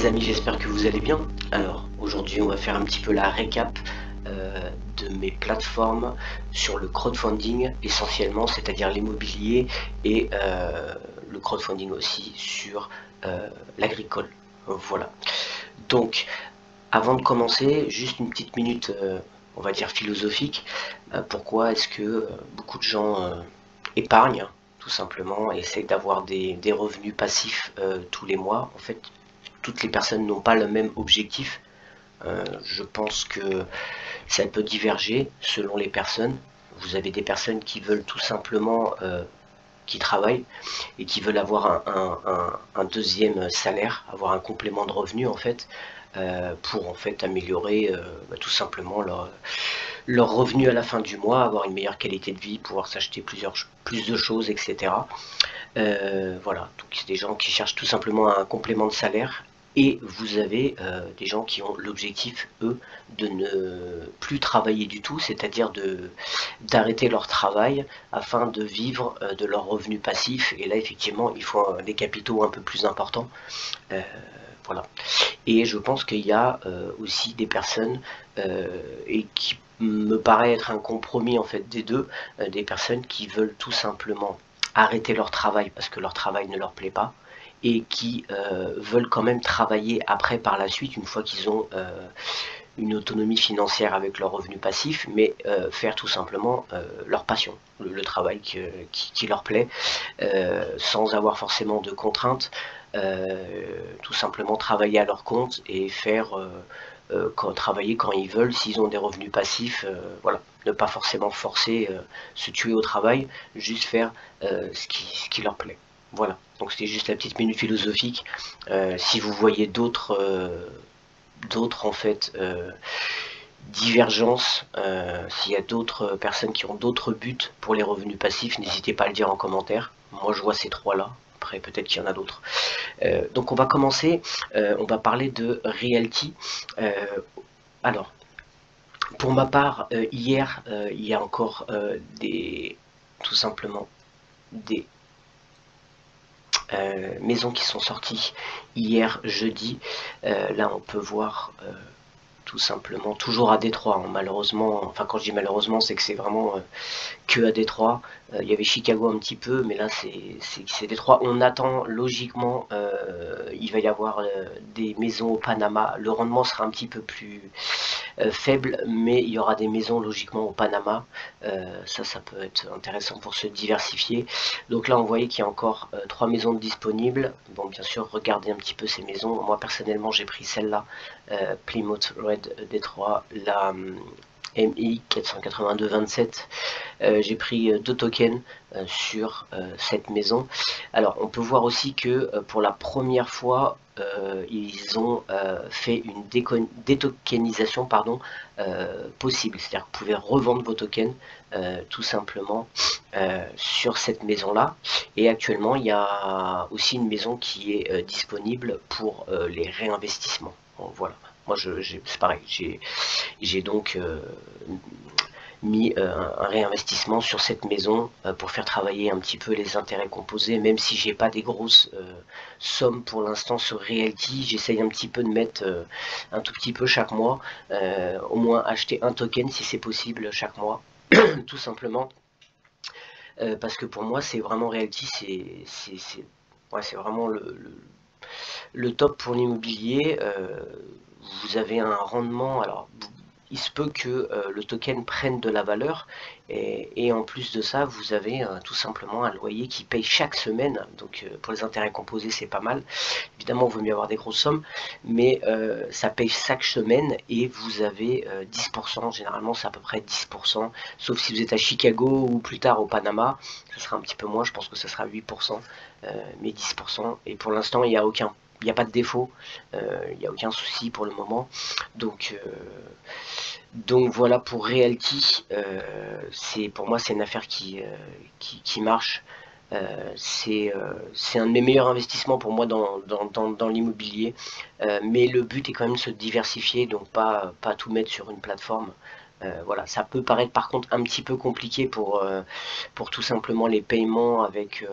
mes amis, j'espère que vous allez bien. Alors aujourd'hui on va faire un petit peu la récap de mes plateformes sur le crowdfunding essentiellement, c'est-à-dire l'immobilier et le crowdfunding aussi sur l'agricole. Voilà. Donc avant de commencer, juste une petite minute on va dire philosophique. Pourquoi est-ce que beaucoup de gens épargnent tout simplement et essayent d'avoir des revenus passifs tous les mois? En fait, toutes les personnes n'ont pas le même objectif. Je pense que ça peut diverger selon les personnes. Vous avez des personnes qui veulent tout simplement, qui travaillent et qui veulent avoir un deuxième salaire, avoir un complément de revenu en fait, pour en fait améliorer tout simplement leur revenu à la fin du mois, avoir une meilleure qualité de vie, pouvoir s'acheter plus de choses, etc. Voilà, donc c'est des gens qui cherchent tout simplement un complément de salaire. Et vous avez des gens qui ont l'objectif, eux, de ne plus travailler du tout, c'est-à-dire d'arrêter leur travail afin de vivre de leurs revenus passifs. Et là, effectivement, il faut des capitaux un peu plus importants. Voilà. Et je pense qu'il y a aussi des personnes, et qui me paraît être un compromis en fait des deux, des personnes qui veulent tout simplement arrêter leur travail parce que leur travail ne leur plaît pas et qui veulent quand même travailler après par la suite une fois qu'ils ont une autonomie financière avec leurs revenus passifs, mais faire tout simplement leur passion, le travail qui leur plaît, sans avoir forcément de contraintes, tout simplement travailler à leur compte et faire travailler quand ils veulent, s'ils ont des revenus passifs, voilà, ne pas forcément forcer, se tuer au travail, juste faire ce qui leur plaît. Voilà, donc c'était juste la petite minute philosophique. Si vous voyez d'autres en fait divergences, s'il y a d'autres personnes qui ont d'autres buts pour les revenus passifs, n'hésitez pas à le dire en commentaire. Moi je vois ces trois là, après peut-être qu'il y en a d'autres. Donc on va commencer, on va parler de Realty. Alors pour ma part, hier il y a encore tout simplement des maisons qui sont sorties hier jeudi. Là on peut voir tout simplement, toujours à Détroit, hein, malheureusement, enfin quand je dis malheureusement c'est que c'est vraiment que à Détroit. Il y avait Chicago un petit peu, mais là c'est Détroit. On attend logiquement, il va y avoir des maisons au Panama. Le rendement sera un petit peu plus faible, mais il y aura des maisons logiquement au Panama. Ça peut être intéressant pour se diversifier. Donc là on voyait qu'il y a encore 3 maisons disponibles. Bon, bien sûr, regardez un petit peu ces maisons. Moi personnellement j'ai pris celle-là, Plymouth Red Détroit, la MI 482-27. J'ai pris 2 tokens sur cette maison. Alors on peut voir aussi que pour la première fois ils ont fait une détokenisation possible, c'est-à-dire que vous pouvez revendre vos tokens tout simplement sur cette maison là. Et actuellement il y a aussi une maison qui est disponible pour les réinvestissements. Bon, voilà, moi c'est pareil, j'ai donc mis un réinvestissement sur cette maison pour faire travailler un petit peu les intérêts composés, même si j'ai pas des grosses sommes pour l'instant sur Realty. J'essaye un petit peu de mettre un tout petit peu chaque mois, au moins acheter un token si c'est possible chaque mois, tout simplement, parce que pour moi c'est vraiment Realty, c'est vraiment le top pour l'immobilier. Vous avez un rendement, alors il se peut que le token prenne de la valeur et en plus de ça vous avez tout simplement un loyer qui paye chaque semaine. Donc pour les intérêts composés c'est pas mal, évidemment il vaut mieux avoir des grosses sommes, mais ça paye chaque semaine et vous avez 10%, généralement c'est à peu près 10%, sauf si vous êtes à Chicago ou plus tard au Panama, ça sera un petit peu moins, je pense que ça sera 8%, mais 10%. Et pour l'instant il n'y a pas de défaut, il n'y a aucun souci pour le moment. Donc voilà pour Realty. Pour moi c'est une affaire qui marche. C'est un de mes meilleurs investissements pour moi dans l'immobilier. Mais le but est quand même de se diversifier, donc pas tout mettre sur une plateforme. Voilà, ça peut paraître par contre un petit peu compliqué pour tout simplement les paiements avec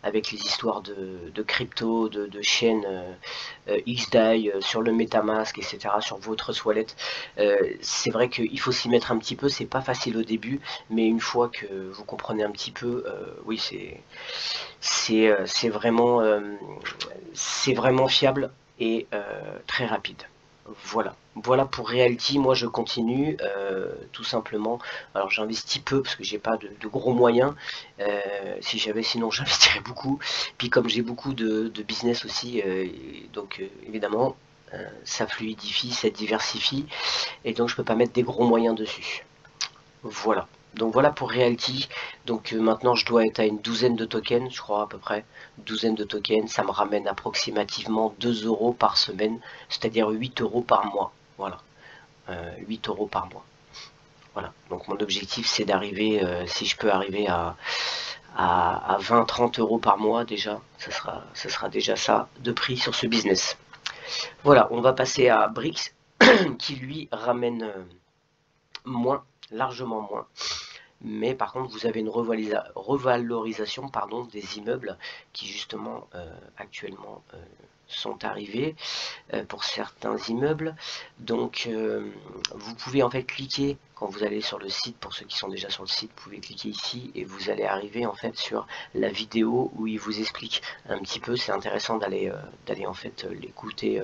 avec les histoires de crypto, de chaînes XDAI sur le MetaMask, etc., sur votre wallet. C'est vrai qu'il faut s'y mettre un petit peu, c'est pas facile au début, mais une fois que vous comprenez un petit peu, oui, c'est vraiment fiable et très rapide. Voilà pour Realty. Moi je continue tout simplement. Alors j'investis peu parce que j'ai pas de gros moyens. Si j'avais, sinon j'investirais beaucoup. Puis comme j'ai beaucoup de business aussi, donc évidemment ça fluidifie, ça diversifie, et donc je peux pas mettre des gros moyens dessus. Voilà. Donc voilà pour Realty. Donc maintenant je dois être à une douzaine de tokens, je crois à peu près. Une douzaine de tokens, ça me ramène approximativement 2 euros par semaine, c'est-à-dire 8 euros par mois. Voilà. 8 euros par mois. Voilà. Donc mon objectif c'est d'arriver, si je peux arriver à 20-30 euros par mois déjà, ça sera déjà ça de prix sur ce business. Voilà, on va passer à Brix qui lui ramène moins, largement moins. Mais par contre vous avez une revalorisation des immeubles qui justement actuellement sont arrivés pour certains immeubles. Donc vous pouvez en fait cliquer quand vous allez sur le site. Pour ceux qui sont déjà sur le site, vous pouvez cliquer ici et vous allez arriver en fait sur la vidéo où il vous explique un petit peu. C'est intéressant d'aller en fait l'écouter,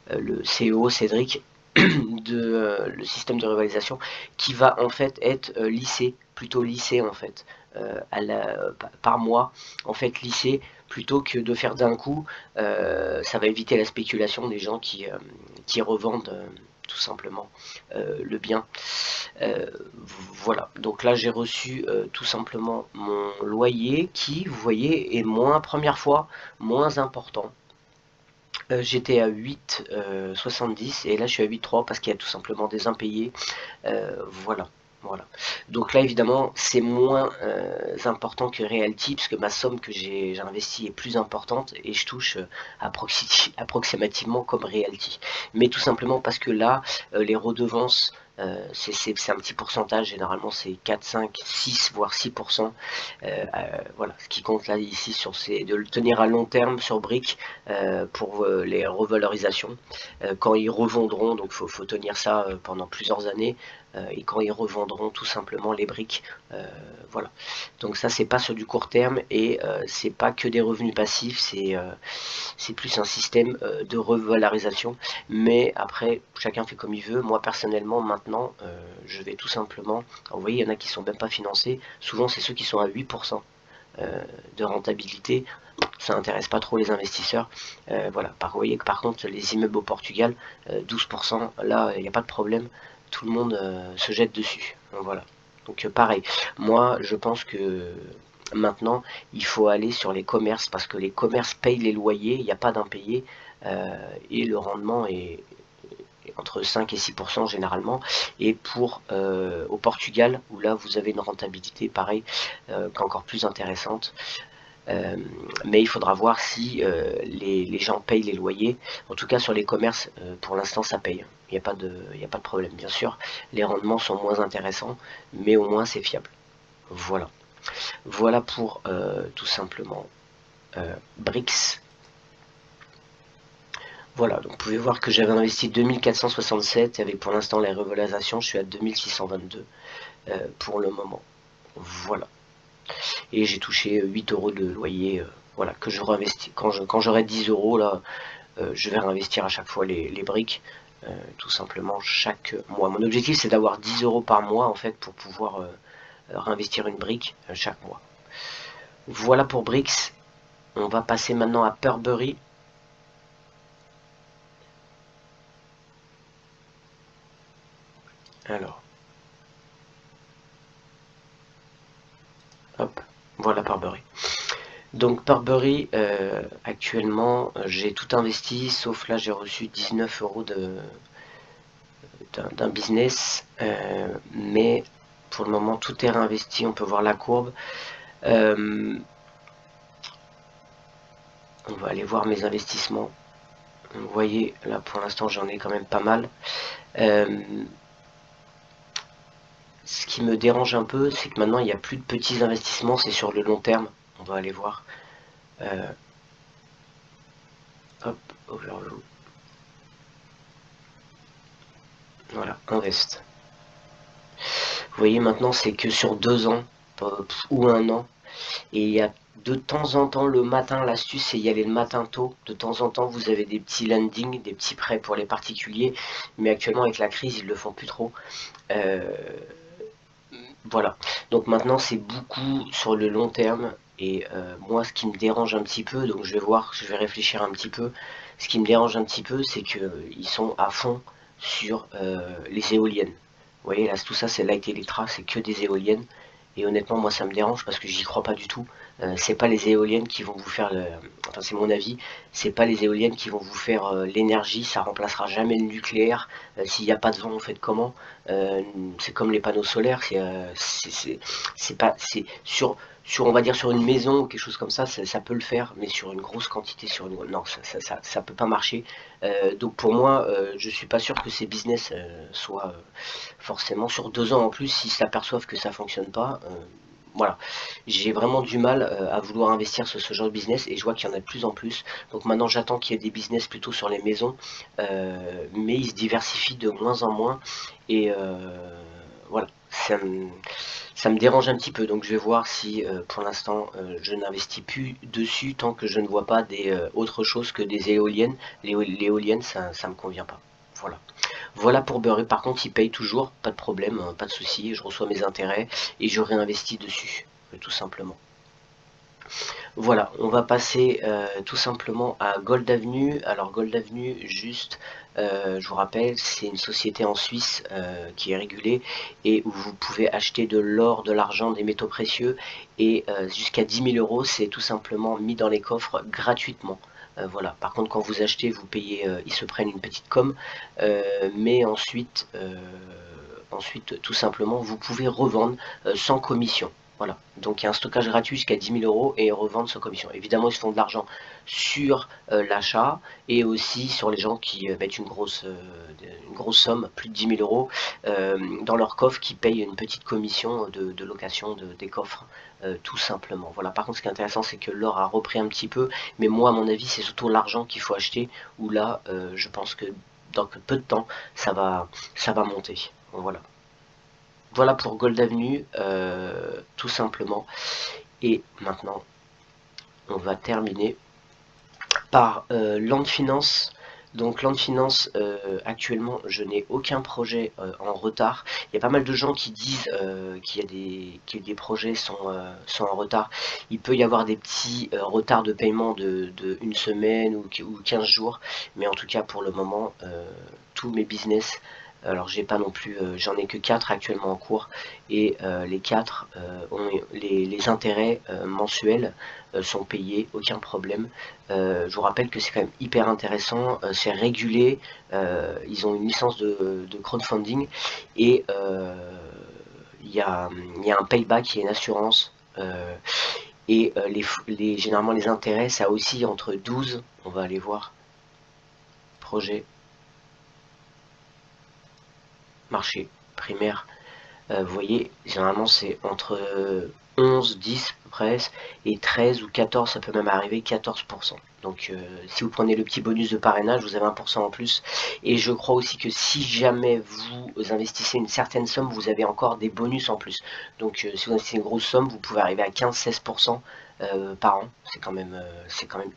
le CEO Cédric le système de rivalisation qui va en fait être plutôt lissé en fait par mois, en fait lissé plutôt que de faire d'un coup. Ça va éviter la spéculation des gens qui revendent tout simplement le bien. Voilà, donc là j'ai reçu tout simplement mon loyer qui, vous voyez, est première fois moins important. J'étais à 8,70 et là je suis à 8,3 parce qu'il y a tout simplement des impayés. Voilà. Voilà. Donc là évidemment c'est moins important que Realty puisque ma somme que j'ai investie est plus importante et je touche approximativement comme Realty. Mais tout simplement parce que là les redevances c'est un petit pourcentage, généralement c'est 4, 5, 6 voire 6%. Voilà, ce qui compte là ici c'est de le tenir à long terme sur Brick pour les revalorisations. Quand ils revendront, donc faut tenir ça pendant plusieurs années, et quand ils revendront tout simplement les briques. Voilà. Donc ça c'est pas sur du court terme et c'est pas que des revenus passifs, c'est plus un système de revalorisation. Mais après chacun fait comme il veut. Moi personnellement maintenant je vais tout simplement, alors, vous voyez, il y en a qui sont même pas financés, souvent c'est ceux qui sont à 8% de rentabilité. Ça intéresse pas trop les investisseurs. Voilà. Vous voyez que par contre les immeubles au Portugal, 12%, là il n'y a pas de problème, tout le monde se jette dessus. Donc, voilà. Donc pareil, moi je pense que maintenant il faut aller sur les commerces parce que les commerces payent les loyers, il n'y a pas d'impayés et le rendement est entre 5 et 6% généralement. Et pour au Portugal, où là vous avez une rentabilité pareil qu'encore plus intéressante. Mais il faudra voir si les gens payent les loyers. En tout cas sur les commerces, pour l'instant ça paye. Il n'y a pas de problème. Bien sûr, les rendements sont moins intéressants, mais au moins c'est fiable. Voilà. Voilà pour tout simplement Brix. Voilà, donc vous pouvez voir que j'avais investi 2467 et avec pour l'instant les revalorisations, je suis à 2622 pour le moment. Voilà. Et j'ai touché 8 euros de loyer, voilà, que je réinvestis. Quand j'aurai 10 euros, là, je vais réinvestir à chaque fois les briques, tout simplement chaque mois. Mon objectif c'est d'avoir 10 euros par mois en fait pour pouvoir réinvestir une brique chaque mois. Voilà pour Brix. On va passer maintenant à Purbury. Alors, hop, voilà Purbury. Donc Purbury, actuellement, j'ai tout investi, sauf là j'ai reçu 19 euros d'un business, mais pour le moment tout est réinvesti, on peut voir la courbe. On va aller voir mes investissements. Vous voyez, là pour l'instant j'en ai quand même pas mal. Ce qui me dérange un peu, c'est que maintenant il n'y a plus de petits investissements, c'est sur le long terme. On va aller voir. Hop, overview. Voilà, invest. Vous voyez, maintenant c'est que sur 2 ans ou 1 an. Et il y a de temps en temps le matin, l'astuce c'est y aller le matin tôt. De temps en temps vous avez des petits landings, des petits prêts pour les particuliers. Mais actuellement avec la crise ils le font plus trop. Voilà. Donc maintenant c'est beaucoup sur le long terme. Et moi ce qui me dérange un petit peu, donc je vais réfléchir un petit peu. Ce qui me dérange un petit peu c'est qu'ils sont à fond sur les éoliennes. Vous voyez là tout ça c'est Light Electra, c'est que des éoliennes. Et honnêtement, moi, ça me dérange parce que j'y crois pas du tout. C'est pas les éoliennes qui vont vous faire enfin, c'est mon avis. C'est pas les éoliennes qui vont vous faire l'énergie. Ça remplacera jamais le nucléaire. S'il n'y a pas de vent, vous faites comment? C'est comme les panneaux solaires. C'est pas, c'est on va dire sur une maison ou quelque chose comme ça peut le faire, mais sur une grosse quantité, non, ça peut pas marcher. Donc pour moi, je suis pas sûr que ces business soient forcément sur 2 ans en plus, s'ils s'aperçoivent que ça fonctionne pas. Voilà, j'ai vraiment du mal à vouloir investir sur ce genre de business et je vois qu'il y en a de plus en plus. Donc maintenant j'attends qu'il y ait des business plutôt sur les maisons, mais ils se diversifient de moins en moins et voilà, ça me dérange un petit peu. Donc je vais voir si pour l'instant je n'investis plus dessus tant que je ne vois pas autre chose que des éoliennes. Les éoliennes ça me convient pas. Voilà. Voilà pour Burry, par contre il paye toujours, pas de problème, pas de souci, je reçois mes intérêts et je réinvestis dessus, tout simplement. Voilà, on va passer tout simplement à Gold Avenue. Alors Gold Avenue, juste, je vous rappelle, c'est une société en Suisse qui est régulée et où vous pouvez acheter de l'or, de l'argent, des métaux précieux et jusqu'à 10 000 euros, c'est tout simplement mis dans les coffres gratuitement. Voilà. Par contre, quand vous achetez, vous payez, ils se prennent une petite com, mais ensuite, tout simplement, vous pouvez revendre sans commission. Voilà, donc il y a un stockage gratuit jusqu'à 10 000 euros et revendre sans commission. Évidemment, ils se font de l'argent sur l'achat et aussi sur les gens qui mettent une grosse somme, plus de 10 000 euros, dans leur coffre, qui payent une petite commission de location des coffres, tout simplement. Voilà. Par contre, ce qui est intéressant, c'est que l'or a repris un petit peu, mais moi, à mon avis, c'est surtout l'argent qu'il faut acheter, où là, je pense que dans peu de temps, ça va monter. Voilà. Voilà pour Gold Avenue, tout simplement. Et maintenant, on va terminer par Land Finance. Donc Land Finance, actuellement, je n'ai aucun projet en retard. Il y a pas mal de gens qui disent que des projets sont en retard. Il peut y avoir des petits retards de paiement de 1 semaine ou 15 jours. Mais en tout cas, pour le moment, tous mes business, alors j'ai pas non plus, j'en ai que 4 actuellement en cours et les 4 ont les intérêts mensuels sont payés, aucun problème. Je vous rappelle que c'est quand même hyper intéressant, c'est régulé, ils ont une licence de crowdfunding et il y a un payback, il y a une assurance et généralement les intérêts ça oscille entre 12, on va aller voir, projet, marché primaire, vous voyez, généralement c'est entre 11, 10 à peu près, et 13 ou 14, ça peut même arriver 14%. Donc si vous prenez le petit bonus de parrainage, vous avez 1% en plus. Et je crois aussi que si jamais vous investissez une certaine somme, vous avez encore des bonus en plus. Donc si vous investissez une grosse somme, vous pouvez arriver à 15-16% par an. C'est quand même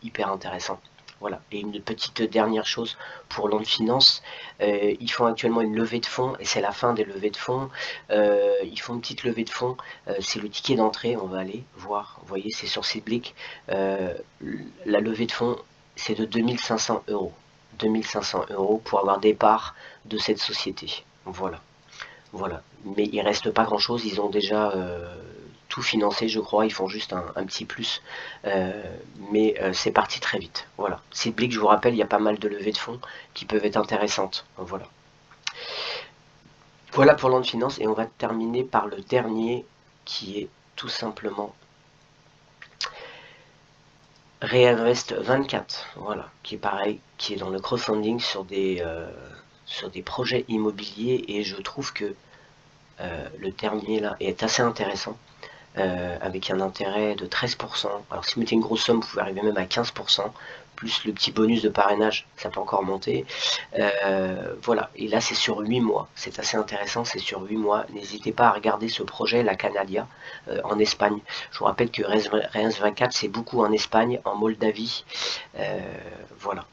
hyper intéressant. Voilà. Et une petite dernière chose pour Land Finance, ils font actuellement une levée de fonds et c'est la fin des levées de fonds. Ils font une petite levée de fonds, c'est le ticket d'entrée, on va aller voir, vous voyez c'est sur Seedblick, la levée de fonds c'est de 2500 euros. 2500 euros pour avoir des parts de cette société. Voilà. Voilà. Mais il reste pas grand chose, ils ont déjà tout financé je crois, ils font juste un petit plus, mais c'est parti très vite. Voilà. Seedblick, je vous rappelle, il y a pas mal de levées de fonds qui peuvent être intéressantes. Voilà. Voilà pour Land Finance et on va terminer par le dernier qui est tout simplement Reinvest 24, voilà, qui est pareil, qui est dans le crowdfunding sur des projets immobiliers et je trouve que le dernier là est assez intéressant avec un intérêt de 13%. Alors si vous mettez une grosse somme, vous pouvez arriver même à 15%, plus le petit bonus de parrainage, ça peut encore monter. Voilà, et là c'est sur 8 mois, c'est assez intéressant, c'est sur 8 mois. N'hésitez pas à regarder ce projet, la Canalia, en Espagne. Je vous rappelle que Reims 24, c'est beaucoup en Espagne, en Moldavie, voilà.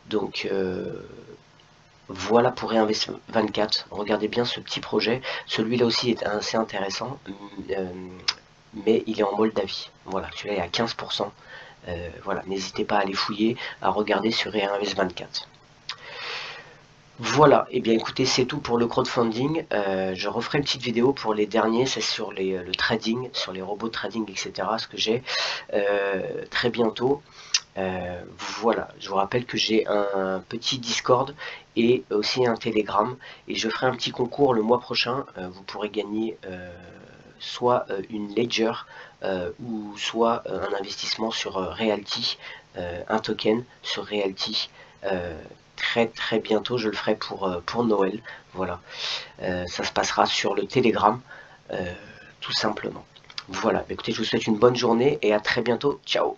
Donc voilà pour Reinvest 24, regardez bien ce petit projet, celui-là aussi est assez intéressant, mais il est en Moldavie, voilà, celui-là est à 15%, voilà, n'hésitez pas à aller fouiller, à regarder sur Reinvest 24. Voilà, et bien écoutez, c'est tout pour le crowdfunding. Je referai une petite vidéo pour les derniers, c'est sur le trading, sur les robots de trading, etc. Ce que j'ai très bientôt. Voilà, je vous rappelle que j'ai un petit Discord et aussi un Telegram. Et je ferai un petit concours le mois prochain. Vous pourrez gagner soit une Ledger ou soit un investissement sur Realty, un token sur Realty. Très bientôt, je le ferai pour Noël. Voilà, ça se passera sur le Telegram, tout simplement. Voilà, écoutez, je vous souhaite une bonne journée et à très bientôt. Ciao.